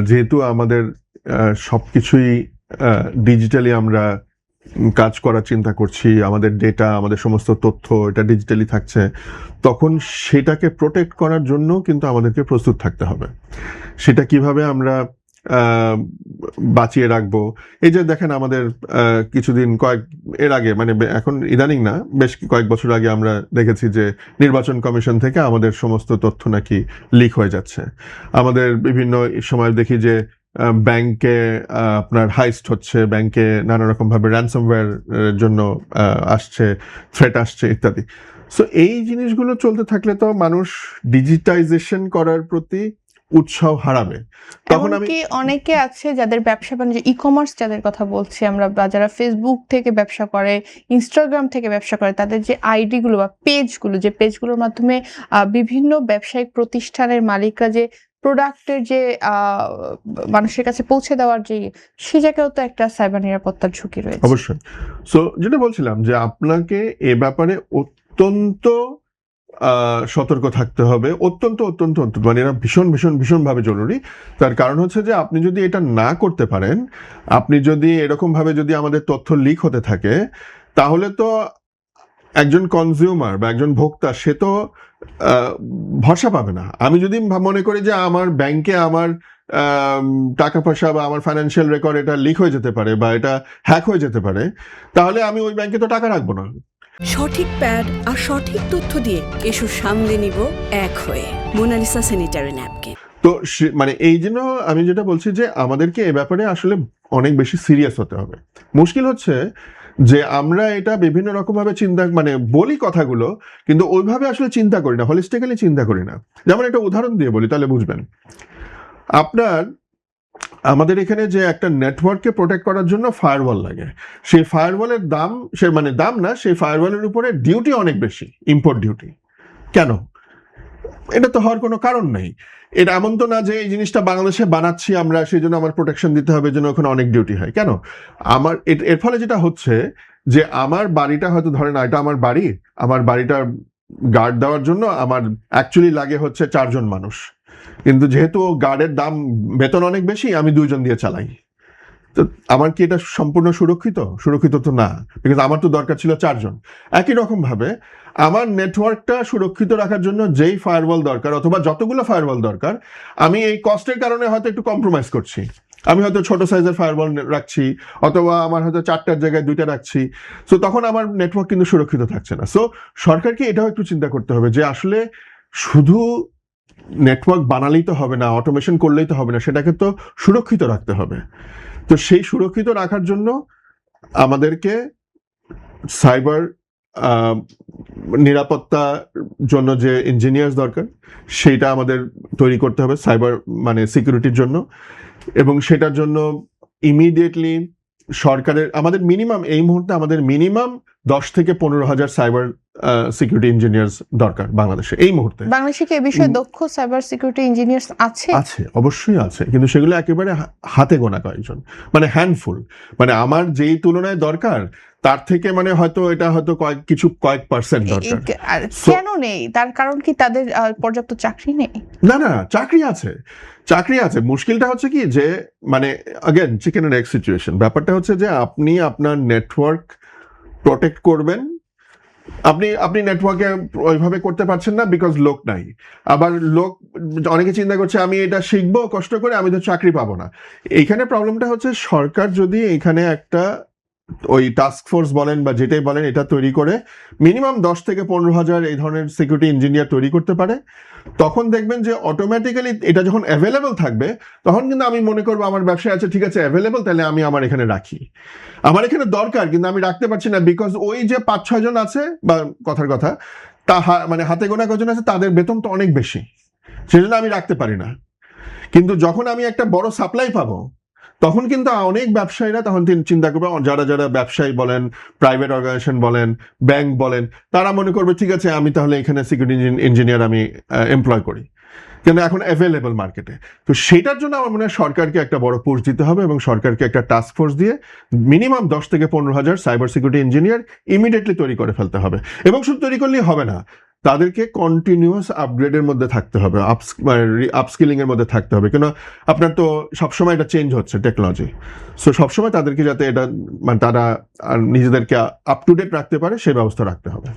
যেহেতু আমাদের সবকিছুই ডিজিটালি আমরা কাজ করার চিন্তা করছি, আমাদের ডেটা, আমাদের সমস্ত তথ্য এটা ডিজিটালি থাকছে, তখন সেটাকে প্রোটেক্ট করার জন্য কিন্তু আমাদেরকে প্রস্তুত থাকতে হবে। সেটা কিভাবে আমরা বাঁচিয়ে রাখবো? এই যে দেখেন আমাদের কিছুদিন এর আগে, মানে এখন ইদানিং না, বেশ কয়েক বছর আগে আমরা দেখেছি যে নির্বাচন কমিশন থেকে আমাদের সমস্ত তথ্য নাকি লিক হয়ে যাচ্ছে। আমাদের বিভিন্ন সময় দেখি যে ব্যাংকে আপনার হাইস্ট হচ্ছে, ব্যাংকে নানা রকমভাবে র্যানসমওয়্যার জন্য আসছে, থ্রেট আসছে ইত্যাদি। সো এই জিনিসগুলো চলতে থাকলে তো মানুষ ডিজিটাইজেশন করার প্রতি উৎসাহ হারাবে। তখন আমি অনেকে আছে যাদের ব্যবসা বাণিজ্য ই-কমার্স যাদের কথা বলছি আমরা, বা যারা ফেসবুক থেকে ব্যবসা করে, ইনস্টাগ্রাম থেকে ব্যবসা করে, তাদের যে আইডিগুলো বা পেজগুলো, যে পেজগুলোর মাধ্যমে বিভিন্ন ব্যবসায়িক প্রতিষ্ঠানের মালিকরা যে প্রোডাক্টের যে মানুষের কাছে পৌঁছে দেওয়ার যে সে জায়গায়ও তো একটা সাইবার নিরাপত্তার ঝুঁকি রয়েছে। অবশ্যই। সো যেটা বলছিলাম যে আপনাকে এ ব্যাপারে অত্যন্ত সতর্ক থাকতে হবে, অত্যন্ত অত্যন্ত অত্যন্ত, মানে এরা ভীষণ ভীষণ ভীষণভাবে জরুরি। তার কারণ হচ্ছে যে আপনি যদি এটা না করতে পারেন, আপনি যদি এরকমভাবে যদি আমাদের তথ্য লিক হতে থাকে, তাহলে তো একজন কনজিউমার বা একজন ভোক্তা সে তো ভরসা পাবে না। আমি যদি মনে করি যে আমার ব্যাংকে আমার টাকা পয়সা বা আমার ফাইন্যান্সিয়াল রেকর্ড এটা লিক হয়ে যেতে পারে বা এটা হ্যাক হয়ে যেতে পারে, তাহলে আমি ওই ব্যাংকে তো টাকা রাখবো না। সঠিক প্যাড আর সঠিক তথ্য দিয়ে এসব সামলে নিব এক হয়ে মোনালিসা স্যানিটারি ন্যাপকিন। তো মানে এই জন্য আমি যেটা বলছি যে আমাদেরকে এ ব্যাপারে আসলে অনেক বেশি সিরিয়াস হতে হবে। মুশকিল হচ্ছে যে আমরা এটা বিভিন্ন রকমভাবে মানে বলি কথাগুলো, কিন্তু ওইভাবে আসলে চিন্তা করি না, হলিস্টিক্যালি চিন্তা করি না। যেমন একটা উদাহরণ দিয়ে বলি তাহলে বুঝবেন। আমাদের এখানে যে একটা নেটওয়ার্ককে প্রোটেক্ট করার জন্য ফায়ারওয়াল লাগে, সেই ফায়ারওয়ালের দাম, দাম না, সেই ফায়ারওয়ালের উপরে ডিউটি অনেক বেশি, ইম্পোর্ট ডিউটি। কেন? এটা তো হওয়ার কোনো কারণ নেই। এটা এমন তো না যে এই জিনিসটা বাংলাদেশে বানাচ্ছি আমরা, সেই জন্য আমার প্রোটেকশন দিতে হবে, জন্য ওখানে অনেক ডিউটি হয়। কেন? আমার এর ফলে যেটা হচ্ছে যে আমার বাড়িটা হয়তো ধরেন এটা আমার বাড়ি, আমার বাড়িটার গার্ড দেওয়ার জন্য আমার অ্যাকচুয়ালি লাগে হচ্ছে 4 জন মানুষ, কিন্তু যেহেতু গার্ডের দাম, বেতন অনেক বেশি, আমি 2 জন দিয়ে চালাই। তো আমার কি এটা সম্পূর্ণ সুরক্ষিত? সুরক্ষিত তো না, বিকজ আমার তো দরকার ছিল 4 জন। একই রকম ভাবে আমার নেটওয়ার্কটা সুরক্ষিত রাখার জন্য যেই ফায়ারওয়াল দরকার অথবা যতগুলো ফায়ারওয়াল দরকার, আমি এই কস্টের কারণে হয়তো একটু কম্প্রোমাইজ করছি। আমি হয়তো ছোট সাইজের ফায়ারওয়াল রাখছি, অথবা আমার হয়তো 4টার জায়গায় 2টা রাখছি। সো তখন আমার নেটওয়ার্ক কিন্তু সুরক্ষিত থাকছে না। সো সরকারকে এটাও একটু চিন্তা করতে হবে যে আসলে শুধু নেটওয়ার্ক বানালেই তো হবে না, অটোমেশন করলেই তো হবে না, সেটাকে তো সুরক্ষিত রাখতে হবে। তো সেই সুরক্ষিত রাখার জন্য আমাদেরকে সাইবার নিরাপত্তার জন্য যে ইঞ্জিনিয়ার্স দরকার, সেইটা আমাদের তৈরি করতে হবে সাইবার মানে সিকিউরিটির জন্য। এবং সেটার জন্য ইমিডিয়েটলি সরকারের, আমাদের মিনিমাম এই মুহূর্তে আমাদের মিনিমাম 10 থেকে 15,000 সাইবার সিকিউরিটি ইঞ্জিনিয়ার্স দরকার বাংলাদেশে এই মুহূর্তে। বাংলাদেশে কি এই বিষয়ে দক্ষ সাইবার সিকিউরিটি ইঞ্জিনিয়ার্স আছে? আছে, অবশ্যই আছে, কিন্তু সেগুলো একেবারে হাতে গোনা কয়েকজন, মানে হ্যান্ডফুল। মানে আমার যেই তুলনায় দরকার তার থেকে মানে হয়তো এটা হয়তো কয়েক পার্সেন্ট দরকার। কেন নেই? তার কারণ কি তাদের পর্যাপ্ত চাকরি নেই? না না, চাকরি আছে, চাকরি আছে। মুশকিলটা হচ্ছে কি যে মানে again chicken and egg situation. ব্যাপারটা হচ্ছে যে আপনি আপনার নেটওয়ার্ক প্রোটেক্ট করবেন, আপনি নেটওয়ার্কে ওইভাবে করতে পারছেন না বিকজ লোক নাই। আবার লোক, অনেকে চিন্তা করছে আমি এটা শিখবো কষ্ট করে, আমি তো চাকরি পাবো না। এইখানে প্রবলেমটা হচ্ছে সরকার যদি এখানে একটা ওই টাস্ক ফোর্স বলেন বা যেটাই বলেন এটা তৈরি করে মিনিমাম 10 থেকে 15,000 এই ধরনের সিকিউরিটি ইঞ্জিনিয়ার তৈরি করতে পারে, তখন দেখবেন যে অটোমেটিক্যালি এটা যখন অ্যাভেলেবল থাকবে, তখন কিন্তু আমি মনে করবো আমার ব্যবসায় আছে, ঠিক আছে অ্যাভেলেবল, তাহলে আমি আমার এখানে রাখি। আমার এখানে দরকার কিন্তু আমি রাখতে পারছি না বিকজ ওই যে 5-6 জন আছে, বা কথার কথা তা মানে হাতে গোনা কজন আছে, তাদের বেতন তো অনেক বেশি, সেজন্য আমি রাখতে পারি না। কিন্তু যখন আমি একটা বড় সাপ্লাই পাবো, তখন কিন্তু অনেক ব্যবসায়ীরা তখন চিন্তা করবে, যারা ব্যবসায়ী বলেন, প্রাইভেট অর্গানাইজেশন বলেন, ব্যাংক বলেন, তারা মনে করবে ঠিক আছে আমি তাহলে এখানে সিকিউরিটি ইঞ্জিনিয়ার আমি এমপ্লয় করি, কিন্তু এখন অ্যাভেলেবল মার্কেটে। তো সেটার জন্য আমার মনে হয় সরকারকে একটা বড় পুশ দিতে হবে এবং সরকারকে একটা টাস্ক ফোর্স দিয়ে মিনিমাম 10 থেকে 15,000 সাইবার সিকিউরিটি ইঞ্জিনিয়ার ইমিডিয়েটলি তৈরি করে ফেলতে হবে। এবং শুধু তৈরি করলেই হবে না, তাদেরকে কন্টিনিউয়াস আপগ্রেডের মধ্যে থাকতে হবে, আপস্কিলিং এর মধ্যে থাকতে হবে, কেন আপনার তো সবসময় এটা চেঞ্জ হচ্ছে টেকনোলজি। সো সবসময় তাদেরকে যাতে এটা মানে তারা নিজেদেরকে আপ টু ডেট রাখতে পারে সেই ব্যবস্থা রাখতে হবে।